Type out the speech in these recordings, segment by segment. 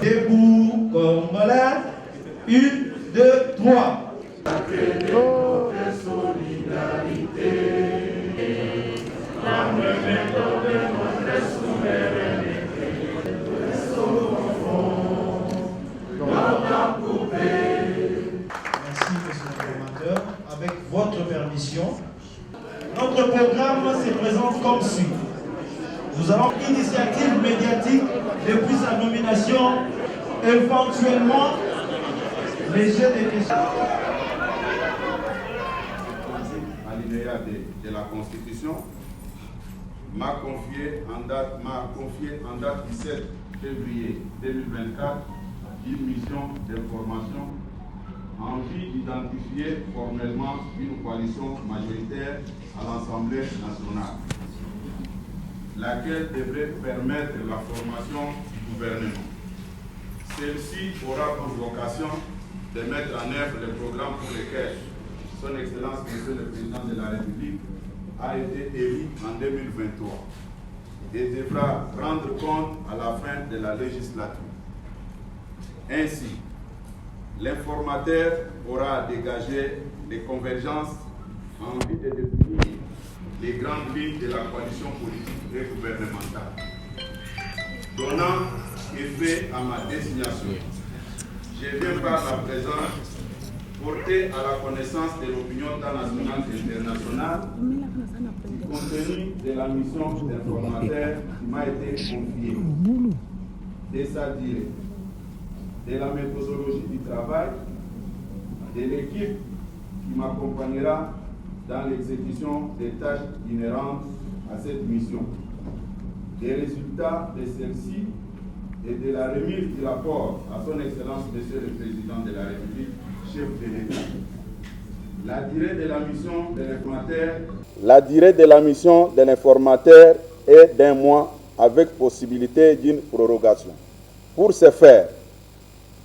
Debout comme là. 1, 2, 3. De solidarité, dans le méthode de notre souveraineté, Merci, monsieur le formateur. Avec votre permission, notre programme se présente comme suit. Nous avons une initiative médiatique depuis sa nomination, éventuellement les jeux des questions. Alinéa de la Constitution m'a confié en date du 7 février 2024 une mission d'information en vue d'identifier formellement une coalition majoritaire à l'Assemblée nationale, laquelle devrait permettre la formation du gouvernement. Celle-ci aura pour vocation de mettre en œuvre le programme pour lequel Son Excellence, Monsieur le Président de la République, a été élu en 2023 et devra rendre compte à la fin de la législature. Ainsi, l'informateur aura dégagé les convergences en vue de définir les grandes lignes de la coalition politique et gouvernementale. Donnant effet à ma désignation, je viens par la présence porter à la connaissance de l'opinion nationale et internationale du contenu de la mission d'informateur qui m'a été confiée, de sa durée, de la méthodologie du travail, de l'équipe qui m'accompagnera dans l'exécution des tâches inhérentes à cette mission, des résultats de celle-ci et de la remise du rapport à son Excellence Monsieur le Président de la République, chef de l'État. La durée de la mission de l'informateur. La durée de la mission de l'informateur est d'1 mois avec possibilité d'une prorogation. Pour ce faire,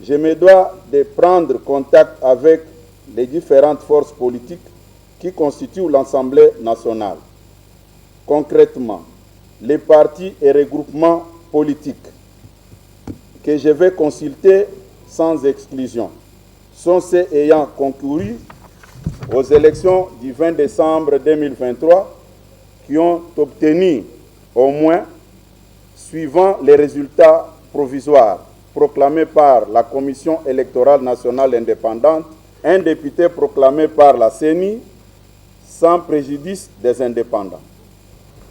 je me dois de prendre contact avec les différentes forces politiques qui constituent l'Assemblée nationale. Concrètement, les partis et regroupements politiques que je vais consulter sans exclusion sont ceux ayant concouru aux élections du 20 décembre 2023 qui ont obtenu au moins, suivant les résultats provisoires proclamés par la Commission électorale nationale indépendante, un député proclamé par la CENI sans préjudice des indépendants.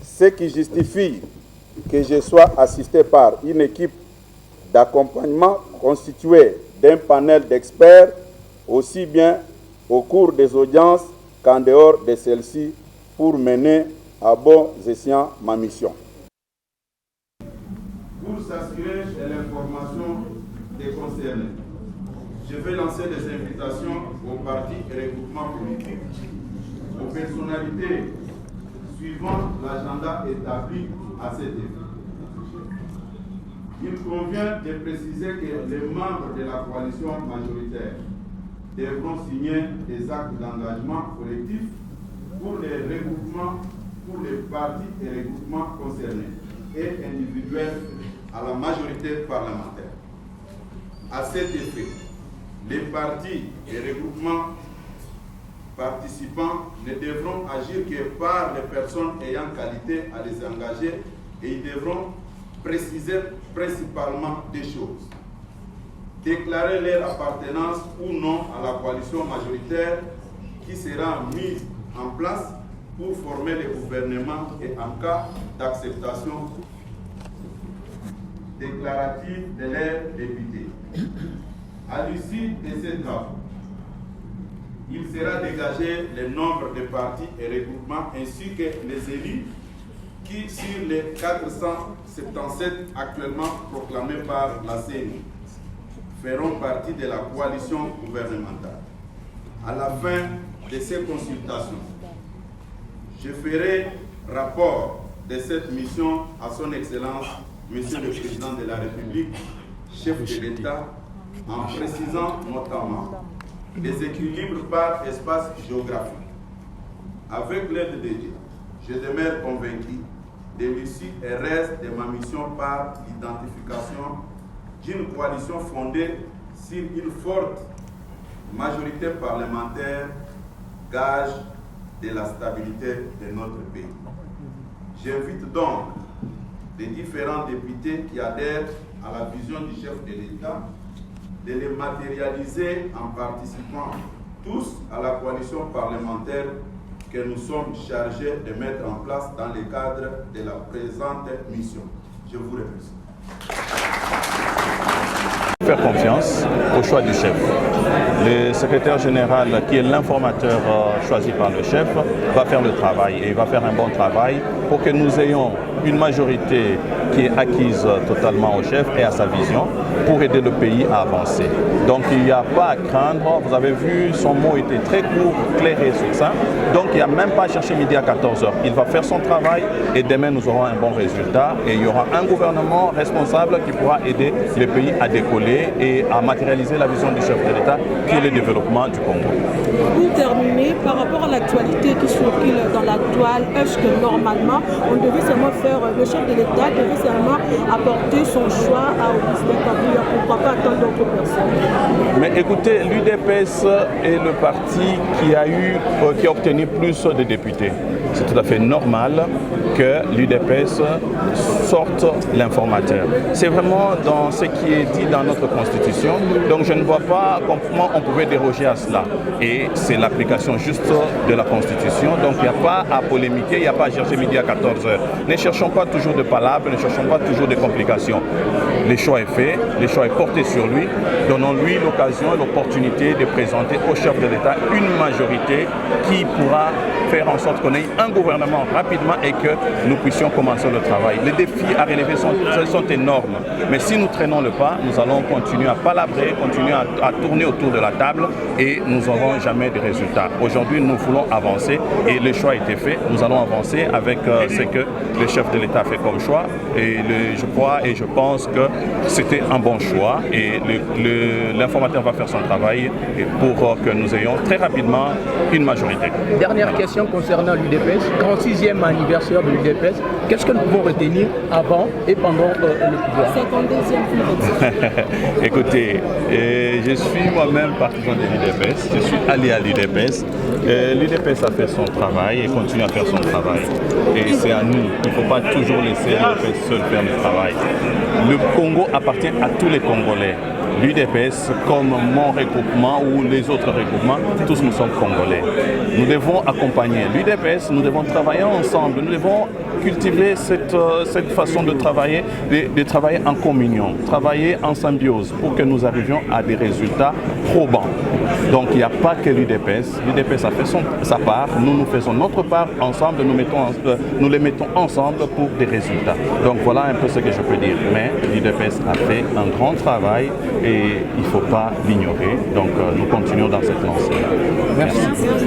Ce qui justifie que je sois assisté par une équipe d'accompagnement constituée d'un panel d'experts, aussi bien au cours des audiences qu'en dehors de celles-ci, pour mener à bon escient ma mission. Pour s'assurer de l'information des concernés, je vais lancer des invitations aux partis et regroupements politiques, aux personnalités suivant l'agenda établi à cet effet. Il convient de préciser que les membres de la coalition majoritaire devront signer des actes d'engagement collectif pour les regroupements, pour les partis et regroupements concernés et individuels à la majorité parlementaire. À cet effet, les partis et regroupements participants ne devront agir que par les personnes ayant qualité à les engager et ils devront préciser principalement des choses. Déclarer leur appartenance ou non à la coalition majoritaire qui sera mise en place pour former le gouvernement et en cas d'acceptation déclarative de leurs députés. À l'issue de ces travaux, il sera dégagé le nombre de partis et regroupements ainsi que les élus qui, sur les 477 actuellement proclamés par la CENI, feront partie de la coalition gouvernementale. À la fin de ces consultations, je ferai rapport de cette mission à son Excellence, Monsieur le Président de la République, chef de l'État, en précisant notamment les équilibres par espace géographique. Avec l'aide de Dieu, je demeure convaincu de l'issue et reste de ma mission par l'identification d'une coalition fondée sur une forte majorité parlementaire, gage de la stabilité de notre pays. J'invite donc les différents députés qui adhèrent à la vision du chef de l'État de les matérialiser en participant tous à la coalition parlementaire que nous sommes chargés de mettre en place dans le cadre de la présente mission. Je vous remercie. Faire confiance au choix du chef. Le secrétaire général, qui est l'informateur choisi par le chef, va faire le travail et il va faire un bon travail pour que nous ayons une majorité qui est acquise totalement au chef et à sa vision pour aider le pays à avancer. Donc il n'y a pas à craindre, vous avez vu, son mot était très court, clair et succinct. Donc il n'y a même pas à chercher midi à 14h. Il va faire son travail et demain nous aurons un bon résultat et il y aura un gouvernement responsable qui pourra aider le pays à décoller et à matérialiser la vision du chef de l'État qui est le développement du Congo. Pour terminer, par rapport à l'actualité qui circule dans la toile, est-ce que normalement on devait seulement faire, le chef de l'État devait seulement apporter son choix à Augustin Kabila, pourquoi pas attendre d'autres personnes? Mais écoutez, l'UDPS est le parti qui a obtenu plus de députés. C'est tout à fait normal que l'UDPS sorte l'informateur. C'est vraiment dans ce qui est dit dans notre Constitution. Donc je ne vois pas comment on pouvait déroger à cela. Et c'est l'application juste de la Constitution. Donc il n'y a pas à polémiquer, il n'y a pas à chercher midi à 14h. Ne cherchons pas toujours de palabres, ne cherchons pas toujours de complications. Le choix est fait, le choix est porté sur lui. Donnons-lui l'occasion et l'opportunité de présenter au chef de l'État une majorité qui pourra faire en sorte qu'on ait un gouvernement rapidement et que nous puissions commencer le travail. Les défis à relever sont énormes, mais si nous traînons le pas, nous allons continuer à palabrer, continuer à tourner autour de la table et nous n'aurons jamais de résultats. Aujourd'hui, nous voulons avancer et le choix a été fait. Nous allons avancer avec ce que le chef de l'État a fait comme choix et je crois et je pense que c'était un bon choix et l'informateur va faire son travail pour que nous ayons très rapidement une majorité. Dernière question concernant l'UDPS, 36e anniversaire de l'UDPS, qu'est-ce que nous pouvons retenir avant et pendant le pouvoir? 52e. Écoutez, je suis moi-même partisan de l'UDPS, je suis allié à l'UDPS. L'UDPS a fait son travail et continue à faire son travail. Et c'est à nous, il ne faut pas toujours laisser l'UDPS seul faire le travail. Le Congo appartient à tous les Congolais. L'UDPS, comme mon regroupement ou les autres regroupements, tous nous sommes Congolais. Nous devons accompagner l'UDPS, nous devons travailler ensemble, nous devons cultiver cette façon de travailler en communion, travailler en symbiose pour que nous arrivions à des résultats probants. Donc il n'y a pas que l'UDPS. L'UDPS a fait sa part, nous faisons notre part ensemble, nous les mettons ensemble pour des résultats. Donc voilà un peu ce que je peux dire. Mais l'UDPS a fait un grand travail et il ne faut pas l'ignorer. Donc nous continuons dans cette lancée. Merci.